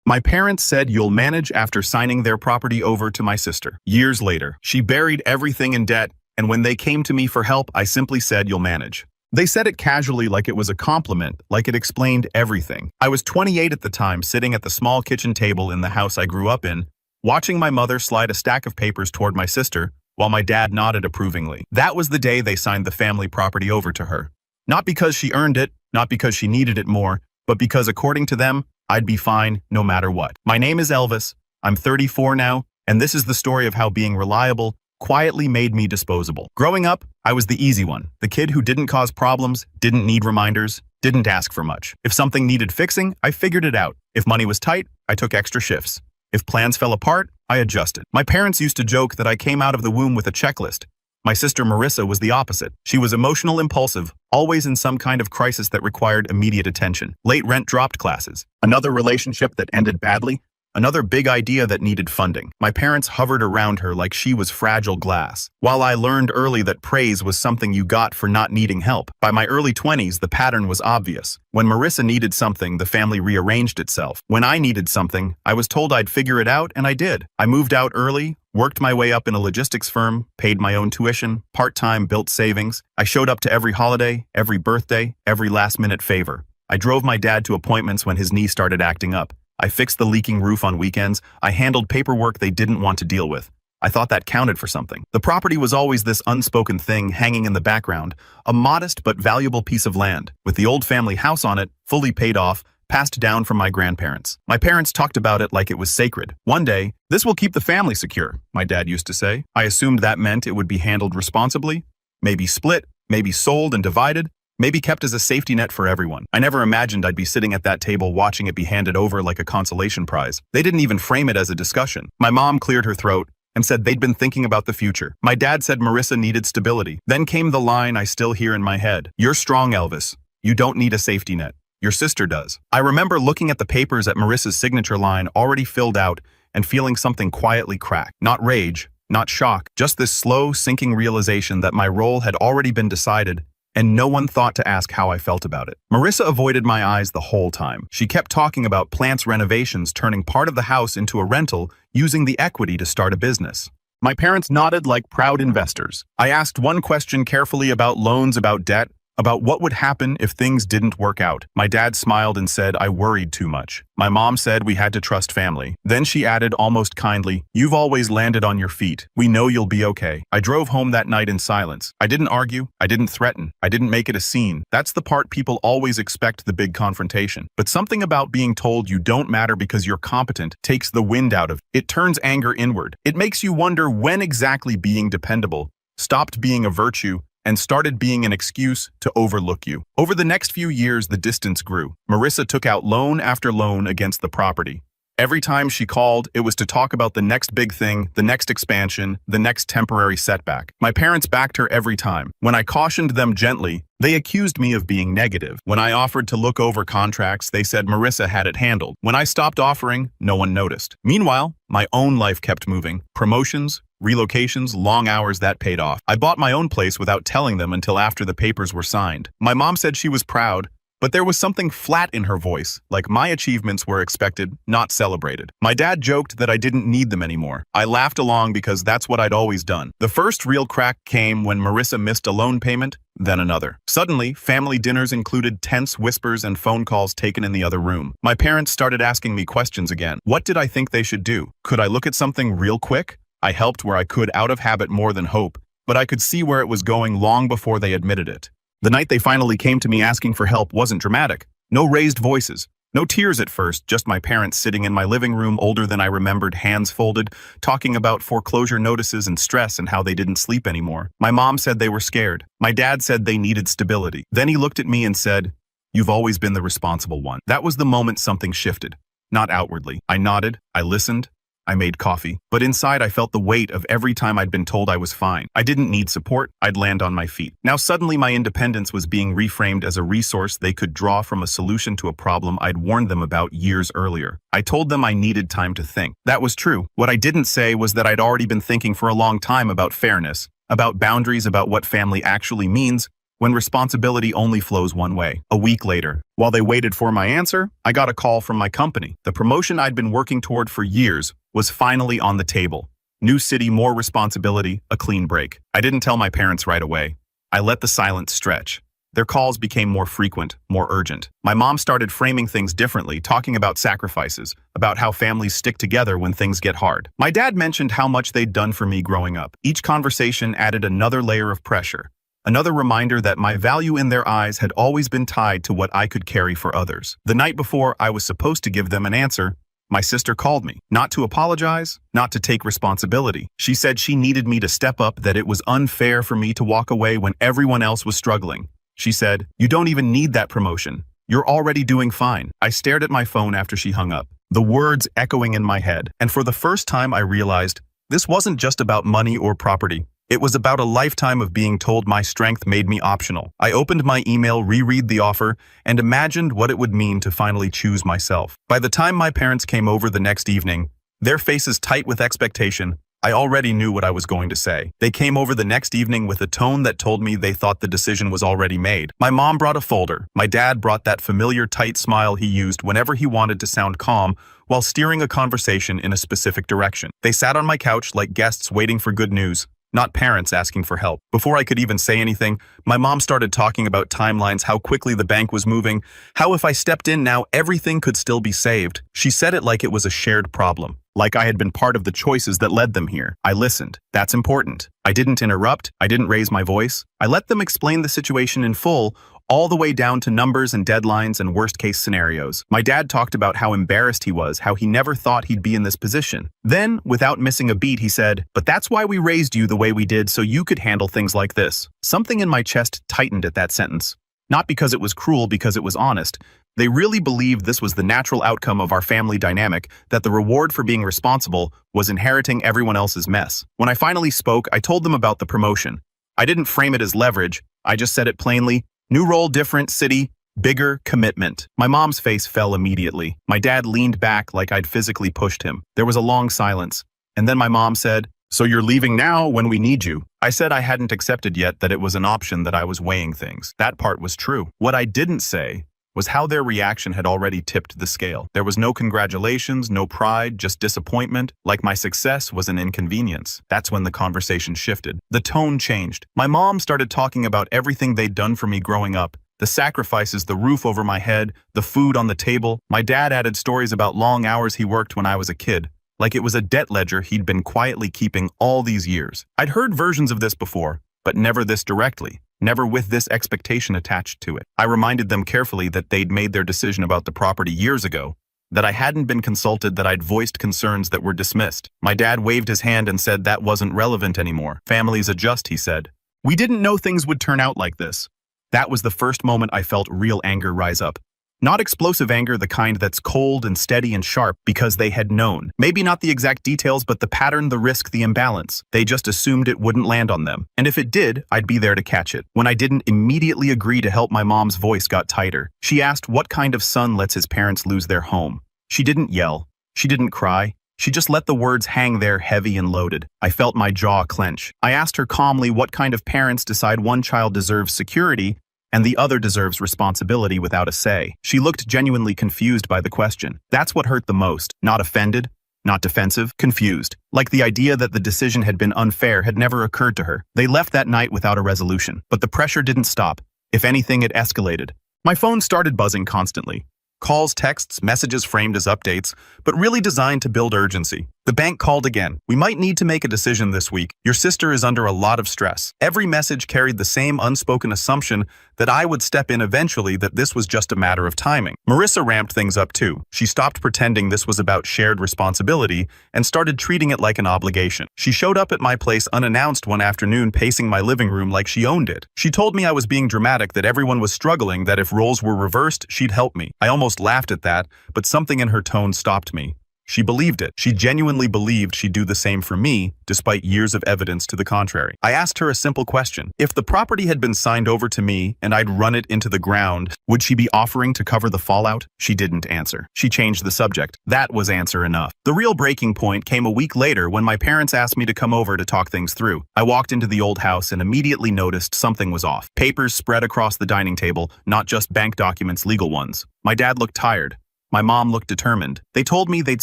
My parents said you'll manage after signing their property over to my sister. Years later, she buried everything in debt, and when they came to me for help, I simply said you'll manage. They said it casually like it was a compliment, like it explained everything. I was 28 at the time, sitting at the small kitchen table in the house I grew up in, watching my mother slide a stack of papers toward my sister, while my dad nodded approvingly. That was the day they signed the family property over to her. Not because she earned it, not because she needed it more, but because according to them, I'd be fine no matter what. My name is Elvis, I'm 34 now, and this is the story of how being reliable quietly made me disposable. Growing up, I was the easy one, the kid who didn't cause problems, didn't need reminders, didn't ask for much. If something needed fixing, I figured it out. If money was tight, I took extra shifts. If plans fell apart, I adjusted. My parents used to joke that I came out of the womb with a checklist. My sister Marissa was the opposite. She was emotional impulsive, always in some kind of crisis that required immediate attention. Late rent dropped classes. Another relationship that ended badly. Another big idea that needed funding. My parents hovered around her like she was fragile glass. While I learned early that praise was something you got for not needing help, by my early 20s the pattern was obvious. When Marissa needed something, the family rearranged itself. When I needed something, I was told I'd figure it out, and I did. I moved out early, worked my way up in a logistics firm, paid my own tuition, part-time, built savings. I showed up to every holiday, every birthday, every last-minute favor. I drove my dad to appointments when his knee started acting up. I fixed the leaking roof on weekends. I handled paperwork they didn't want to deal with. I thought that counted for something. The property was always this unspoken thing hanging in the background, a modest but valuable piece of land, with the old family house on it, fully paid off, passed down from my grandparents. My parents talked about it like it was sacred. One day, "This will keep the family secure," my dad used to say. I assumed that meant it would be handled responsibly, maybe split, maybe sold and divided, maybe kept as a safety net for everyone. I never imagined I'd be sitting at that table watching it be handed over like a consolation prize. They didn't even frame it as a discussion. My mom cleared her throat and said they'd been thinking about the future. My dad said Marissa needed stability. Then came the line I still hear in my head. "You're strong, Elvis. You don't need a safety net. Your sister does." I remember looking at the papers at Marissa's signature line already filled out and feeling something quietly crack. Not rage, not shock, just this slow, sinking realization that my role had already been decided and no one thought to ask how I felt about it. Marissa avoided my eyes the whole time. She kept talking about plants renovations, turning part of the house into a rental, using the equity to start a business. My parents nodded like proud investors. I asked one question carefully about loans, about debt, about what would happen if things didn't work out. My dad smiled and said I worried too much. My mom said we had to trust family. Then she added almost kindly, "You've always landed on your feet. We know you'll be okay." I drove home that night in silence. I didn't argue. I didn't threaten. I didn't make it a scene. That's the part people always expect, the big confrontation. But something about being told you don't matter because you're competent takes the wind out of it. It turns anger inward. It makes you wonder when exactly being dependable stopped being a virtue and started being an excuse to overlook you. Over the next few years, the distance grew. Marissa took out loan after loan against the property. Every time she called, it was to talk about the next big thing, the next expansion, the next temporary setback. My parents backed her every time. When I cautioned them gently, they accused me of being negative. When I offered to look over contracts, they said Marissa had it handled. When I stopped offering, no one noticed. Meanwhile, my own life kept moving. Promotions, relocations, long hours, that paid off. I bought my own place without telling them until after the papers were signed. My mom said she was proud, but there was something flat in her voice, like my achievements were expected, not celebrated. My dad joked that I didn't need them anymore. I laughed along because that's what I'd always done. The first real crack came when Marissa missed a loan payment, then another. Suddenly, family dinners included tense whispers and phone calls taken in the other room. My parents started asking me questions again. What did I think they should do? Could I look at something real quick? I helped where I could out of habit more than hope, but I could see where it was going long before they admitted it. The night they finally came to me asking for help wasn't dramatic. No raised voices, no tears at first, just my parents sitting in my living room, older than I remembered, hands folded, talking about foreclosure notices and stress and how they didn't sleep anymore. My mom said they were scared. My dad said they needed stability. Then he looked at me and said, "You've always been the responsible one." That was the moment something shifted. Not outwardly. I nodded, I listened, I made coffee, but inside I felt the weight of every time I'd been told I was fine. I didn't need support, I'd land on my feet. Now suddenly my independence was being reframed as a resource they could draw from, a solution to a problem I'd warned them about years earlier. I told them I needed time to think. That was true. What I didn't say was that I'd already been thinking for a long time about fairness, about boundaries, about what family actually means when responsibility only flows one way. A week later, while they waited for my answer, I got a call from my company. The promotion I'd been working toward for years was finally on the table. New city, more responsibility, a clean break. I didn't tell my parents right away. I let the silence stretch. Their calls became more frequent, more urgent. My mom started framing things differently, talking about sacrifices, about how families stick together when things get hard. My dad mentioned how much they'd done for me growing up. Each conversation added another layer of pressure, another reminder that my value in their eyes had always been tied to what I could carry for others. The night before I was supposed to give them an answer, my sister called me, not to apologize, not to take responsibility. She said she needed me to step up, that it was unfair for me to walk away when everyone else was struggling. She said, "You don't even need that promotion. You're already doing fine." I stared at my phone after she hung up, the words echoing in my head. And for the first time I realized this wasn't just about money or property. It was about a lifetime of being told my strength made me optional. I opened my email, reread the offer, and imagined what it would mean to finally choose myself. By the time my parents came over the next evening, their faces tight with expectation, I already knew what I was going to say. They came over the next evening with a tone that told me they thought the decision was already made. My mom brought a folder. My dad brought that familiar tight smile he used whenever he wanted to sound calm while steering a conversation in a specific direction. They sat on my couch like guests waiting for good news, not parents asking for help. Before I could even say anything, my mom started talking about timelines, how quickly the bank was moving, how if I stepped in now, everything could still be saved. She said it like it was a shared problem, like I had been part of the choices that led them here. I listened. That's important. I didn't interrupt. I didn't raise my voice. I let them explain the situation in full, all the way down to numbers and deadlines and worst-case scenarios. My dad talked about how embarrassed he was, how he never thought he'd be in this position. Then, without missing a beat, he said, "But that's why we raised you the way we did, so you could handle things like this." Something in my chest tightened at that sentence. Not because it was cruel, because it was honest. They really believed this was the natural outcome of our family dynamic, that the reward for being responsible was inheriting everyone else's mess. When I finally spoke, I told them about the promotion. I didn't frame it as leverage. I just said it plainly. New role, different city, bigger commitment. My mom's face fell immediately. My dad leaned back like I'd physically pushed him. There was a long silence. And then my mom said, "So you're leaving now when we need you?" I said I hadn't accepted yet, that it was an option, that I was weighing things. That part was true. What I didn't say was how their reaction had already tipped the scale. There was no congratulations, no pride, just disappointment, like my success was an inconvenience. That's when the conversation shifted. The tone changed. My mom started talking about everything they'd done for me growing up. The sacrifices, the roof over my head, the food on the table. My dad added stories about long hours he worked when I was a kid, like it was a debt ledger he'd been quietly keeping all these years. I'd heard versions of this before, but never this directly. Never with this expectation attached to it. I reminded them carefully that they'd made their decision about the property years ago, that I hadn't been consulted, that I'd voiced concerns that were dismissed. My dad waved his hand and said that wasn't relevant anymore. Families adjust, he said. We didn't know things would turn out like this. That was the first moment I felt real anger rise up. Not explosive anger, the kind that's cold and steady and sharp, because they had known. Maybe not the exact details, but the pattern, the risk, the imbalance. They just assumed it wouldn't land on them. And if it did, I'd be there to catch it. When I didn't immediately agree to help, my mom's voice got tighter. She asked what kind of son lets his parents lose their home. She didn't yell. She didn't cry. She just let the words hang there, heavy and loaded. I felt my jaw clench. I asked her calmly what kind of parents decide one child deserves security and the other deserves responsibility without a say. She looked genuinely confused by the question. That's what hurt the most. Not offended, not defensive, confused. Like the idea that the decision had been unfair had never occurred to her. They left that night without a resolution. But the pressure didn't stop. If anything, it escalated. My phone started buzzing constantly. Calls, texts, messages framed as updates, but really designed to build urgency. The bank called again. "We might need to make a decision this week. Your sister is under a lot of stress." Every message carried the same unspoken assumption that I would step in eventually, that this was just a matter of timing. Marissa ramped things up too. She stopped pretending this was about shared responsibility and started treating it like an obligation. She showed up at my place unannounced one afternoon, pacing my living room like she owned it. She told me I was being dramatic, that everyone was struggling, that if roles were reversed, she'd help me. I almost laughed at that, but something in her tone stopped me. She believed it. She genuinely believed she'd do the same for me, despite years of evidence to the contrary. I asked her a simple question. If the property had been signed over to me and I'd run it into the ground, would she be offering to cover the fallout? She didn't answer. She changed the subject. That was answer enough. The real breaking point came a week later when my parents asked me to come over to talk things through. I walked into the old house and immediately noticed something was off. Papers spread across the dining table, not just bank documents, legal ones. My dad looked tired. My mom looked determined. They told me they'd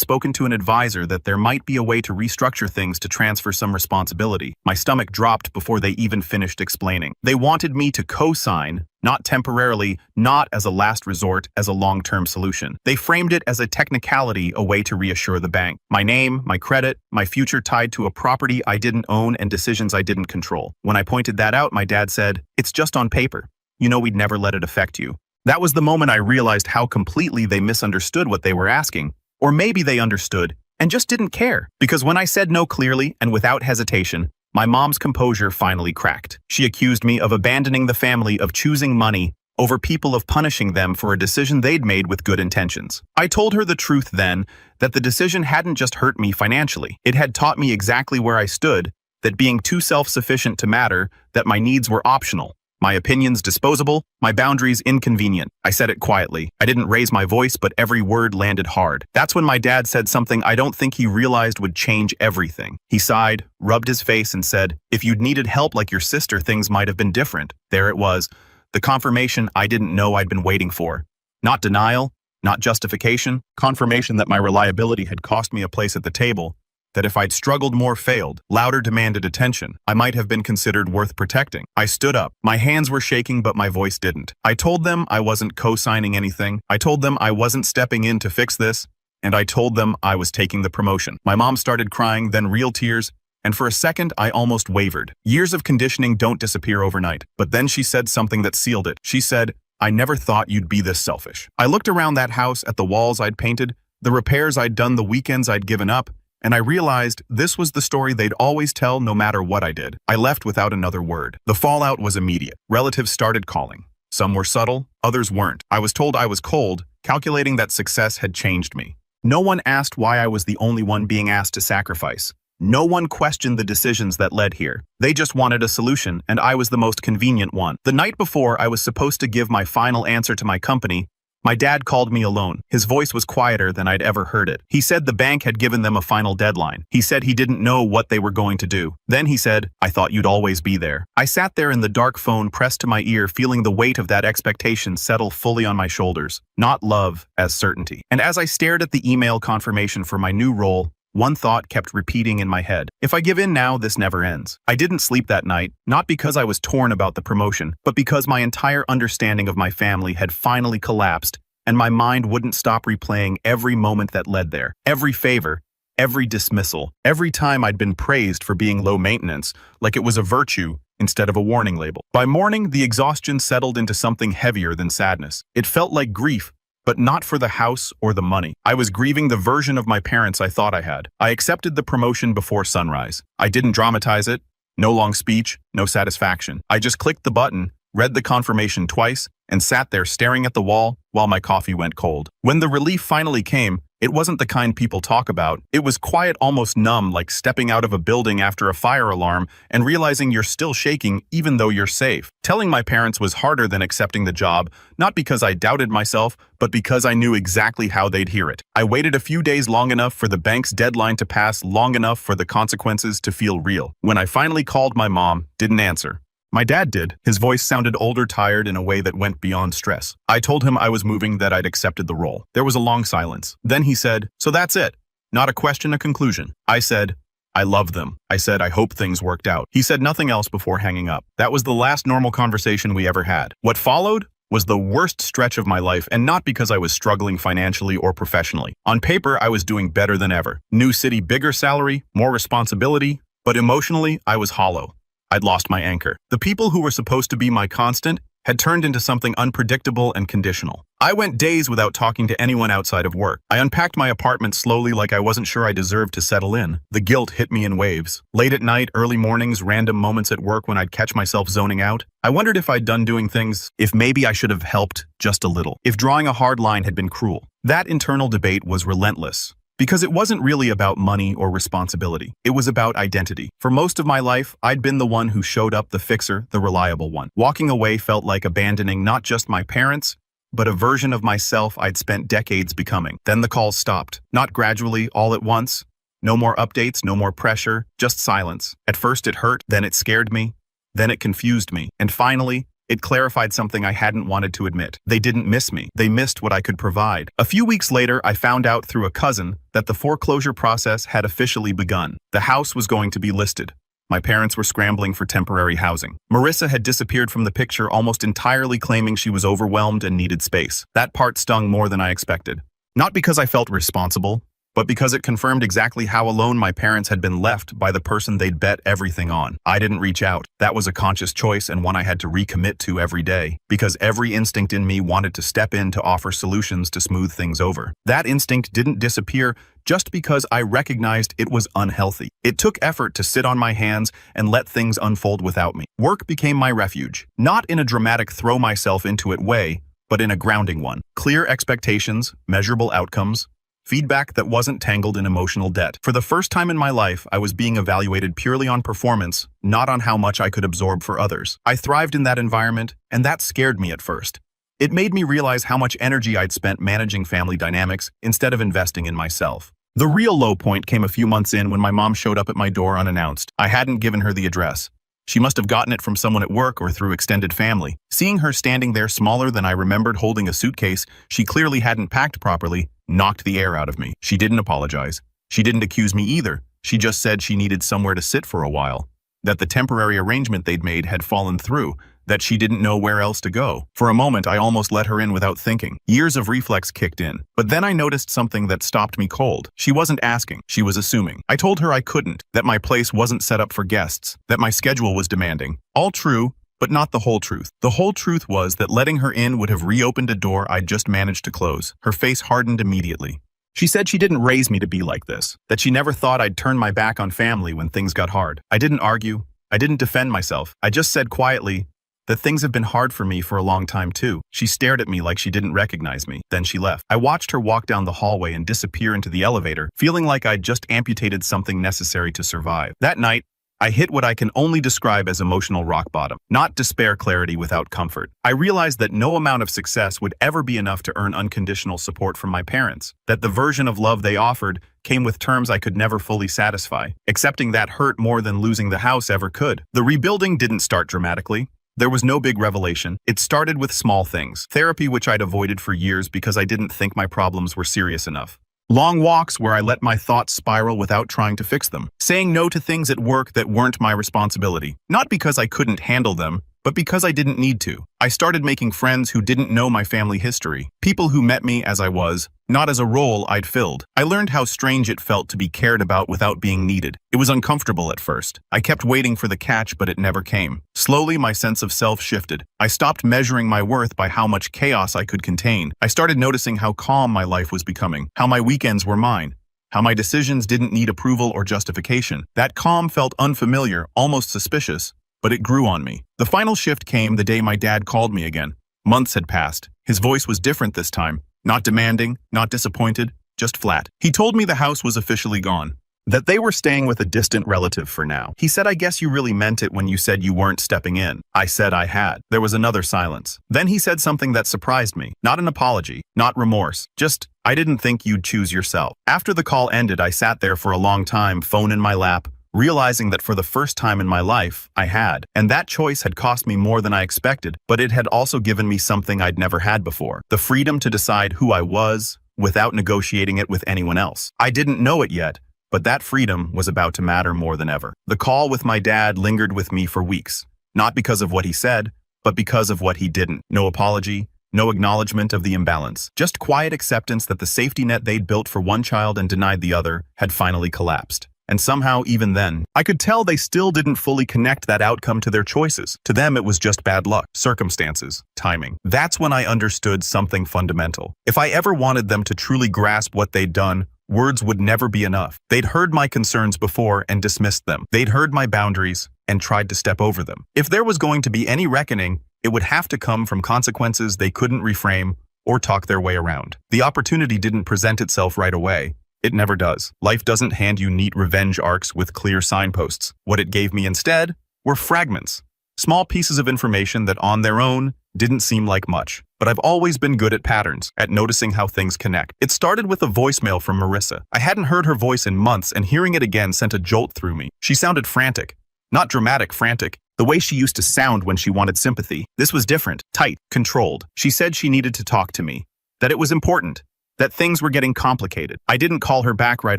spoken to an advisor that there might be a way to restructure things to transfer some responsibility. My stomach dropped before they even finished explaining. They wanted me to co-sign, not temporarily, not as a last resort, as a long-term solution. They framed it as a technicality, a way to reassure the bank. My name, my credit, my future tied to a property I didn't own and decisions I didn't control. When I pointed that out, my dad said, "It's just on paper. You know we'd never let it affect you." That was the moment I realized how completely they misunderstood what they were asking. Or maybe they understood and just didn't care. Because when I said no clearly and without hesitation, my mom's composure finally cracked. She accused me of abandoning the family, of choosing money over people, of punishing them for a decision they'd made with good intentions. I told her the truth then, that the decision hadn't just hurt me financially. It had taught me exactly where I stood, that being too self-sufficient to matter, that my needs were optional. My opinions disposable, my boundaries inconvenient. I said it quietly. I didn't raise my voice, but every word landed hard. That's when my dad said something I don't think he realized would change everything. He sighed, rubbed his face, and said, "If you'd needed help like your sister, things might have been different." There it was, the confirmation I didn't know I'd been waiting for. Not denial, not justification, confirmation that my reliability had cost me a place at the table, that if I'd struggled more, failed, louder demanded attention, I might have been considered worth protecting. I stood up. My hands were shaking, but my voice didn't. I told them I wasn't co-signing anything. I told them I wasn't stepping in to fix this, and I told them I was taking the promotion. My mom started crying, then real tears, and for a second I almost wavered. Years of conditioning don't disappear overnight. But then she said something that sealed it. She said, "I never thought you'd be this selfish." I looked around that house, at the walls I'd painted, the repairs I'd done, the weekends I'd given up, and I realized this was the story they'd always tell no matter what I did. I left without another word. The fallout was immediate. Relatives started calling. Some were subtle, others weren't. I was told I was cold, calculating that success had changed me. No one asked why I was the only one being asked to sacrifice. No one questioned the decisions that led here. They just wanted a solution, and I was the most convenient one. The night before I was supposed to give my final answer to my company, my dad called me alone. His voice was quieter than I'd ever heard it. He said the bank had given them a final deadline. He said he didn't know what they were going to do. Then he said, "I thought you'd always be there." I sat there in the dark, phone pressed to my ear, feeling the weight of that expectation settle fully on my shoulders. Not love, as certainty. And as I stared at the email confirmation for my new role, one thought kept repeating in my head. If I give in now, this never ends. I didn't sleep that night, not because I was torn about the promotion, but because my entire understanding of my family had finally collapsed, and my mind wouldn't stop replaying every moment that led there. Every favor, every dismissal, every time I'd been praised for being low maintenance, like it was a virtue instead of a warning label. By morning, the exhaustion settled into something heavier than sadness. It felt like grief, but not for the house or the money. I was grieving the version of my parents I thought I had. I accepted the promotion before sunrise. I didn't dramatize it. No long speech, no satisfaction. I just clicked the button, read the confirmation twice, and sat there staring at the wall while my coffee went cold. When the relief finally came, it wasn't the kind people talk about. It was quiet, almost numb, like stepping out of a building after a fire alarm and realizing you're still shaking even though you're safe. Telling my parents was harder than accepting the job, not because I doubted myself, but because I knew exactly how they'd hear it. I waited a few days, long enough for the bank's deadline to pass, long enough for the consequences to feel real. When I finally called, my mom didn't answer. My dad did. His voice sounded older, tired, in a way that went beyond stress. I told him I was moving, that I'd accepted the role. There was a long silence. Then he said, "So that's it? Not a question, a conclusion." I said, "I love them." I said, "I hope things worked out." He said nothing else before hanging up. That was the last normal conversation we ever had. What followed was the worst stretch of my life, and not because I was struggling financially or professionally. On paper, I was doing better than ever. New city, bigger salary, more responsibility, but emotionally, I was hollow. I'd lost my anchor. The people who were supposed to be my constant had turned into something unpredictable and conditional. I went days without talking to anyone outside of work. I unpacked my apartment slowly, like I wasn't sure I deserved to settle in. The guilt hit me in waves. Late at night, early mornings, random moments at work when I'd catch myself zoning out. I wondered if I'd done doing things, if maybe I should have helped just a little, if drawing a hard line had been cruel. That internal debate was relentless. Because it wasn't really about money or responsibility. It was about identity. For most of my life, I'd been the one who showed up, the fixer, the reliable one. Walking away felt like abandoning not just my parents, but a version of myself I'd spent decades becoming. Then the calls stopped. Not gradually, all at once. No more updates, no more pressure, just silence. At first it hurt, then it scared me, then it confused me, and finally, it clarified something I hadn't wanted to admit. They didn't miss me. They missed what I could provide. A few weeks later, I found out through a cousin that the foreclosure process had officially begun. The house was going to be listed. My parents were scrambling for temporary housing. Marissa had disappeared from the picture almost entirely, claiming she was overwhelmed and needed space. That part stung more than I expected. Not because I felt responsible, but because it confirmed exactly how alone my parents had been left by the person they'd bet everything on. I didn't reach out. That was a conscious choice and one I had to recommit to every day, because every instinct in me wanted to step in to offer solutions to smooth things over. That instinct didn't disappear just because I recognized it was unhealthy. It took effort to sit on my hands and let things unfold without me. Work became my refuge, not in a dramatic throw myself into it way, but in a grounding one. Clear expectations, measurable outcomes, feedback that wasn't tangled in emotional debt. For the first time in my life, I was being evaluated purely on performance, not on how much I could absorb for others. I thrived in that environment, and that scared me at first. It made me realize how much energy I'd spent managing family dynamics instead of investing in myself. The real low point came a few months in when my mom showed up at my door unannounced. I hadn't given her the address. She must have gotten it from someone at work or through extended family. Seeing her standing there smaller than I remembered, holding a suitcase she clearly hadn't packed properly, knocked the air out of me. She didn't apologize. She didn't accuse me either. She just said she needed somewhere to sit for a while, that the temporary arrangement they'd made had fallen through, that she didn't know where else to go. For a moment, I almost let her in without thinking. Years of reflex kicked in. But then I noticed something that stopped me cold. She wasn't asking. She was assuming. I told her I couldn't, that my place wasn't set up for guests, that my schedule was demanding. All true, but not the whole truth. The whole truth was that letting her in would have reopened a door I'd just managed to close. Her face hardened immediately. She said she didn't raise me to be like this, that she never thought I'd turn my back on family when things got hard. I didn't argue. I didn't defend myself. I just said quietly that things have been hard for me for a long time too. She stared at me like she didn't recognize me. Then she left. I watched her walk down the hallway and disappear into the elevator, feeling like I'd just amputated something necessary to survive. That night, I hit what I can only describe as emotional rock bottom. Not despair, clarity without comfort. I realized that no amount of success would ever be enough to earn unconditional support from my parents, that the version of love they offered came with terms I could never fully satisfy. Accepting that hurt more than losing the house ever could. The rebuilding didn't start dramatically. There was no big revelation. It started with small things. Therapy, which I'd avoided for years because I didn't think my problems were serious enough. Long walks where I let my thoughts spiral without trying to fix them. Saying no to things at work that weren't my responsibility. Not because I couldn't handle them, but because I didn't need to. I started making friends who didn't know my family history. People who met me as I was, not as a role I'd filled. I learned how strange it felt to be cared about without being needed. It was uncomfortable at first. I kept waiting for the catch, but it never came. Slowly, my sense of self shifted. I stopped measuring my worth by how much chaos I could contain. I started noticing how calm my life was becoming, how my weekends were mine, how my decisions didn't need approval or justification. That calm felt unfamiliar, almost suspicious, but it grew on me. The final shift came the day my dad called me again. Months had passed. His voice was different this time. Not demanding, not disappointed, just flat. He told me the house was officially gone, that they were staying with a distant relative for now. He said, "I guess you really meant it when you said you weren't stepping in." I said I had. There was another silence. Then he said something that surprised me. Not an apology, not remorse, just, "I didn't think you'd choose yourself." After the call ended, I sat there for a long time, phone in my lap, realizing that for the first time in my life, I had. And that choice had cost me more than I expected, but it had also given me something I'd never had before. The freedom to decide who I was without negotiating it with anyone else. I didn't know it yet, but that freedom was about to matter more than ever. The call with my dad lingered with me for weeks, not because of what he said, but because of what he didn't. No apology, no acknowledgement of the imbalance, just quiet acceptance that the safety net they'd built for one child and denied the other had finally collapsed. And somehow, even then, I could tell they still didn't fully connect that outcome to their choices. To them, it was just bad luck, circumstances, timing. That's when I understood something fundamental. If I ever wanted them to truly grasp what they'd done, words would never be enough. They'd heard my concerns before and dismissed them. They'd heard my boundaries and tried to step over them. If there was going to be any reckoning, it would have to come from consequences they couldn't reframe or talk their way around. The opportunity didn't present itself right away. It never does. Life doesn't hand you neat revenge arcs with clear signposts. What it gave me instead were fragments. Small pieces of information that on their own didn't seem like much. But I've always been good at patterns, at noticing how things connect. It started with a voicemail from Marissa. I hadn't heard her voice in months, and hearing it again sent a jolt through me. She sounded frantic. Not dramatic frantic, the way she used to sound when she wanted sympathy. This was different, tight, controlled. She said she needed to talk to me, that it was important, that things were getting complicated. I didn't call her back right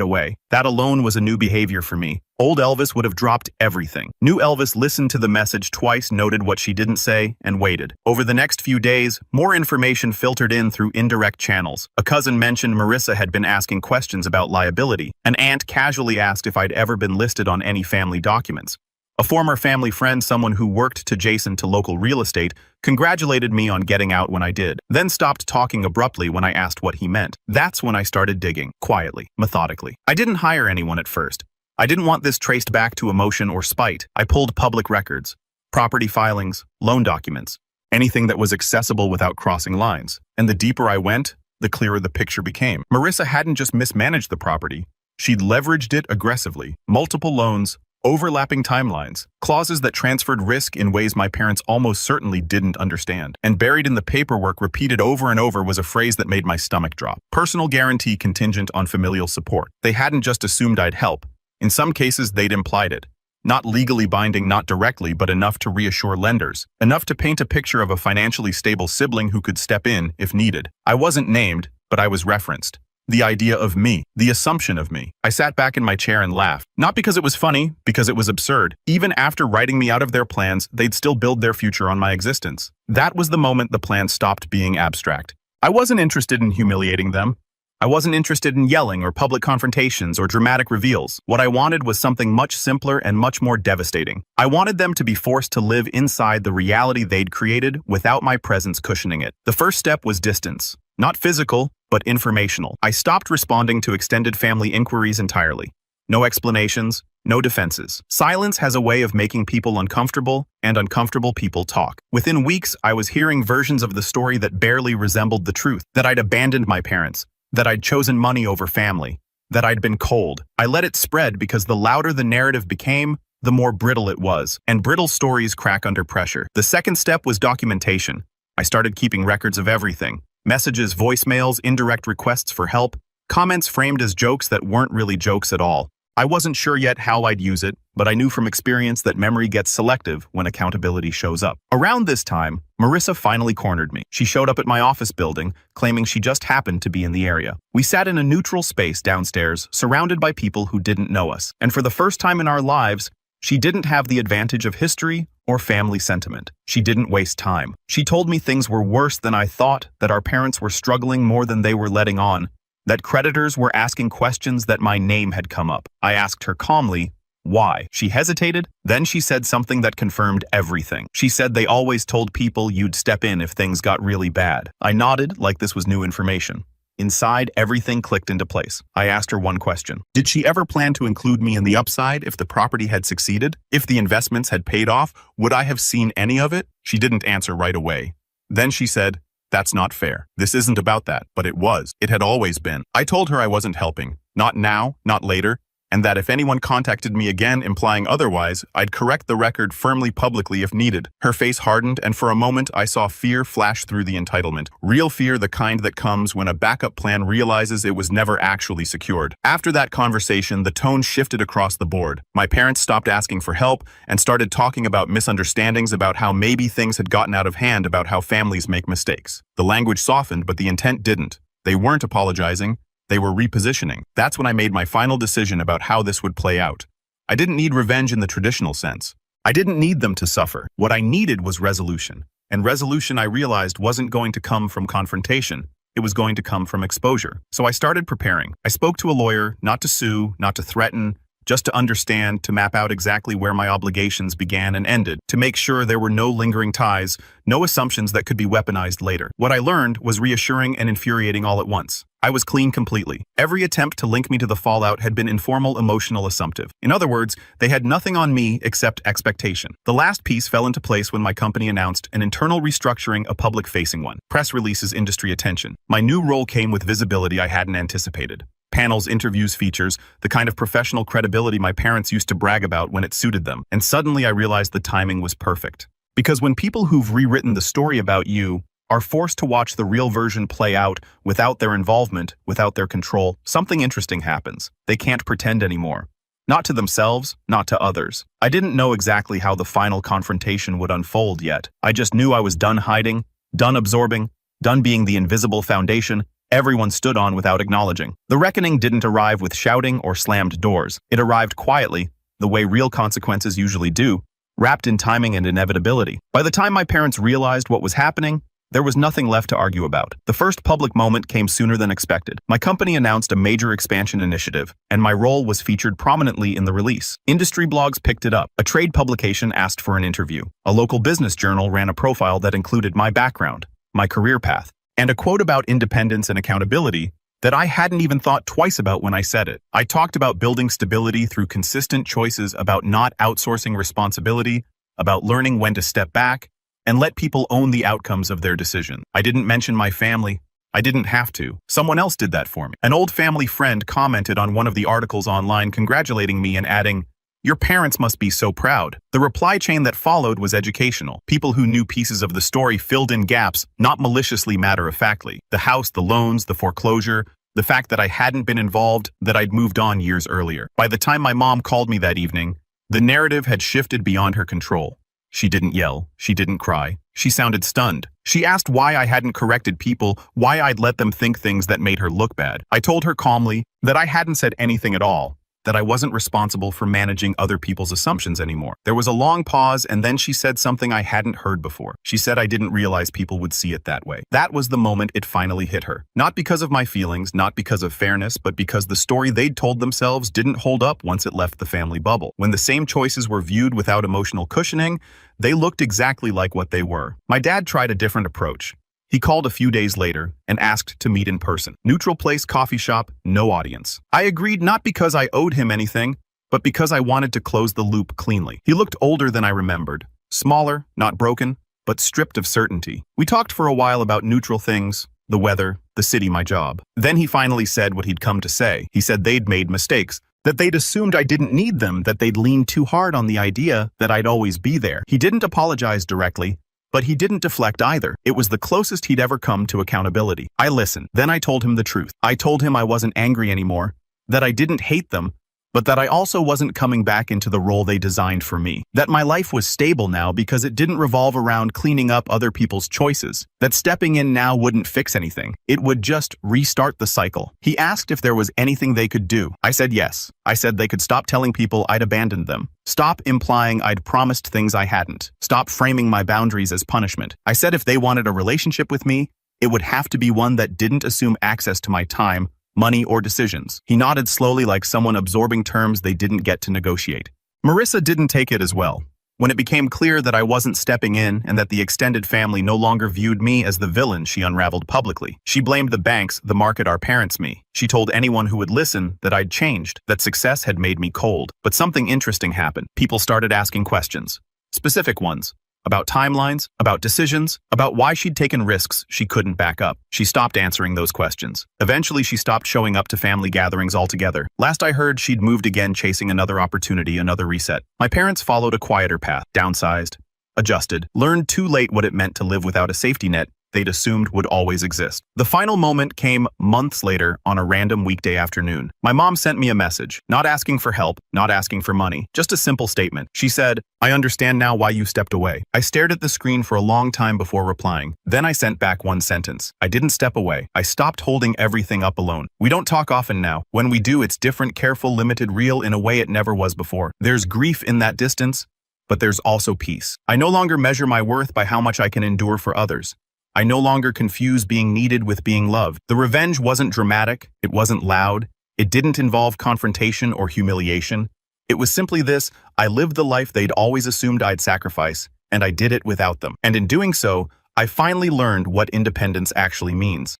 away. That alone was a new behavior for me. Old Elvis would have dropped everything. New Elvis listened to the message twice, noted what she didn't say, and waited. Over the next few days, more information filtered in through indirect channels. A cousin mentioned Marissa had been asking questions about liability. An aunt casually asked if I'd ever been listed on any family documents. A former family friend, someone who worked adjacent to local real estate, congratulated me on getting out when I did, then stopped talking abruptly when I asked what he meant. That's when I started digging, quietly, methodically. I didn't hire anyone at first. I didn't want this traced back to emotion or spite. I pulled public records, property filings, loan documents, anything that was accessible without crossing lines. And the deeper I went, the clearer the picture became. Marissa hadn't just mismanaged the property. She'd leveraged it aggressively. Multiple loans, overlapping timelines, clauses that transferred risk in ways my parents almost certainly didn't understand. And buried in the paperwork, repeated over and over, was a phrase that made my stomach drop. Personal guarantee contingent on familial support. They hadn't just assumed I'd help. In some cases, they'd implied it. Not legally binding, not directly, but enough to reassure lenders. Enough to paint a picture of a financially stable sibling who could step in if needed. I wasn't named, but I was referenced. The idea of me, the assumption of me. I sat back in my chair and laughed. Not because it was funny, because it was absurd. Even after writing me out of their plans, they'd still build their future on my existence. That was the moment the plan stopped being abstract. I wasn't interested in humiliating them. I wasn't interested in yelling or public confrontations or dramatic reveals. What I wanted was something much simpler and much more devastating. I wanted them to be forced to live inside the reality they'd created without my presence cushioning it. The first step was distance. Not physical, but informational. I stopped responding to extended family inquiries entirely. No explanations, no defenses. Silence has a way of making people uncomfortable, and uncomfortable people talk. Within weeks, I was hearing versions of the story that barely resembled the truth. That I'd abandoned my parents, that I'd chosen money over family, that I'd been cold. I let it spread because the louder the narrative became, the more brittle it was. And brittle stories crack under pressure. The second step was documentation. I started keeping records of everything. Messages, voicemails, indirect requests for help, comments framed as jokes that weren't really jokes at all. I wasn't sure yet how I'd use it, but I knew from experience that memory gets selective when accountability shows up. Around this time, Marissa finally cornered me. She showed up at my office building, claiming she just happened to be in the area. We sat in a neutral space downstairs, surrounded by people who didn't know us. And for the first time in our lives, she didn't have the advantage of history or family sentiment. She didn't waste time. She told me things were worse than I thought, that our parents were struggling more than they were letting on, that creditors were asking questions, that my name had come up. I asked her calmly, why? She hesitated, then she said something that confirmed everything. She said they always told people you'd step in if things got really bad. I nodded like this was new information. Inside, everything clicked into place. I asked her one question. Did she ever plan to include me in the upside if the property had succeeded? If the investments had paid off, would I have seen any of it? She didn't answer right away. Then she said, that's not fair. This isn't about that, but it was. It had always been. I told her I wasn't helping. Not now, not later. And that if anyone contacted me again implying otherwise, I'd correct the record firmly publicly if needed. Her face hardened, and for a moment I saw fear flash through the entitlement. Real fear, the kind that comes when a backup plan realizes it was never actually secured. After that conversation, the tone shifted across the board. My parents stopped asking for help and started talking about misunderstandings, about how maybe things had gotten out of hand, about how families make mistakes. The language softened, but the intent didn't. They weren't apologizing. They were repositioning. That's when I made my final decision about how this would play out. I didn't need revenge in the traditional sense. I didn't need them to suffer. What I needed was resolution. And resolution, I realized, wasn't going to come from confrontation. It was going to come from exposure. So I started preparing. I spoke to a lawyer, not to sue, not to threaten, just to understand, to map out exactly where my obligations began and ended, to make sure there were no lingering ties, no assumptions that could be weaponized later. What I learned was reassuring and infuriating all at once. I was clean completely. Every attempt to link me to the fallout had been informal, emotional, assumptive. In other words, they had nothing on me except expectation. The last piece fell into place when my company announced an internal restructuring, a public-facing one. Press releases, industry attention. My new role came with visibility I hadn't anticipated. Panels, interviews, features, the kind of professional credibility my parents used to brag about when it suited them. And suddenly I realized the timing was perfect. Because when people who've rewritten the story about you are forced to watch the real version play out without their involvement, without their control, something interesting happens. They can't pretend anymore. Not to themselves, not to others. I didn't know exactly how the final confrontation would unfold yet. I just knew I was done hiding, done absorbing, done being the invisible foundation everyone stood on without acknowledging. The reckoning didn't arrive with shouting or slammed doors. It arrived quietly, the way real consequences usually do, wrapped in timing and inevitability. By the time my parents realized what was happening, there was nothing left to argue about. The first public moment came sooner than expected. My company announced a major expansion initiative, and my role was featured prominently in the release. Industry blogs picked it up. A trade publication asked for an interview. A local business journal ran a profile that included my background, my career path, and a quote about independence and accountability that I hadn't even thought twice about when I said it. I talked about building stability through consistent choices, about not outsourcing responsibility, about learning when to step back, and let people own the outcomes of their decision. I didn't mention my family. I didn't have to. Someone else did that for me. An old family friend commented on one of the articles online congratulating me and adding, "Your parents must be so proud." The reply chain that followed was educational. People who knew pieces of the story filled in gaps, not maliciously, matter-of-factly. The house, the loans, the foreclosure, the fact that I hadn't been involved, that I'd moved on years earlier. By the time my mom called me that evening, the narrative had shifted beyond her control. She didn't yell. She didn't cry. She sounded stunned. She asked why I hadn't corrected people, why I'd let them think things that made her look bad. I told her calmly that I hadn't said anything at all, that I wasn't responsible for managing other people's assumptions anymore. There was a long pause, and then she said something I hadn't heard before. She said I didn't realize people would see it that way. That was the moment it finally hit her. Not because of my feelings, not because of fairness, but because the story they'd told themselves didn't hold up once it left the family bubble. When the same choices were viewed without emotional cushioning, they looked exactly like what they were. My dad tried a different approach. He called a few days later and asked to meet in person. Neutral place, coffee shop, no audience. I agreed, not because I owed him anything, but because I wanted to close the loop cleanly. He looked older than I remembered. Smaller, not broken, but stripped of certainty. We talked for a while about neutral things, the weather, the city, my job. Then he finally said what he'd come to say. He said they'd made mistakes, that they'd assumed I didn't need them, that they'd leaned too hard on the idea that I'd always be there. He didn't apologize directly, but he didn't deflect either. It was the closest he'd ever come to accountability. I listened. Then I told him the truth. I told him I wasn't angry anymore, that I didn't hate them, but that I also wasn't coming back into the role they designed for me. That my life was stable now because it didn't revolve around cleaning up other people's choices. That stepping in now wouldn't fix anything. It would just restart the cycle. He asked if there was anything they could do. I said yes. I said they could stop telling people I'd abandoned them. Stop implying I'd promised things I hadn't. Stop framing my boundaries as punishment. I said if they wanted a relationship with me, it would have to be one that didn't assume access to my time, money, or decisions. He nodded slowly, like someone absorbing terms they didn't get to negotiate. Marissa didn't take it as well. When it became clear that I wasn't stepping in and that the extended family no longer viewed me as the villain, she unraveled publicly. She blamed the banks, the market, our parents, me. She told anyone who would listen that I'd changed, that success had made me cold. But something interesting happened. People started asking questions. Specific ones. About timelines, about decisions, about why she'd taken risks she couldn't back up. She stopped answering those questions. Eventually, she stopped showing up to family gatherings altogether. Last I heard, she'd moved again, chasing another opportunity, another reset. My parents followed a quieter path, downsized, adjusted, learned too late what it meant to live without a safety net they'd assumed would always exist. The final moment came months later on a random weekday afternoon. My mom sent me a message, not asking for help, not asking for money, just a simple statement. She said, "I understand now why you stepped away." I stared at the screen for a long time before replying. Then I sent back one sentence. I didn't step away. I stopped holding everything up alone. We don't talk often now. When we do, it's different, careful, limited, real in a way it never was before. There's grief in that distance, but there's also peace. I no longer measure my worth by how much I can endure for others. I no longer confuse being needed with being loved. The revenge wasn't dramatic, it wasn't loud, it didn't involve confrontation or humiliation. It was simply this: I lived the life they'd always assumed I'd sacrifice, and I did it without them. And in doing so, I finally learned what independence actually means.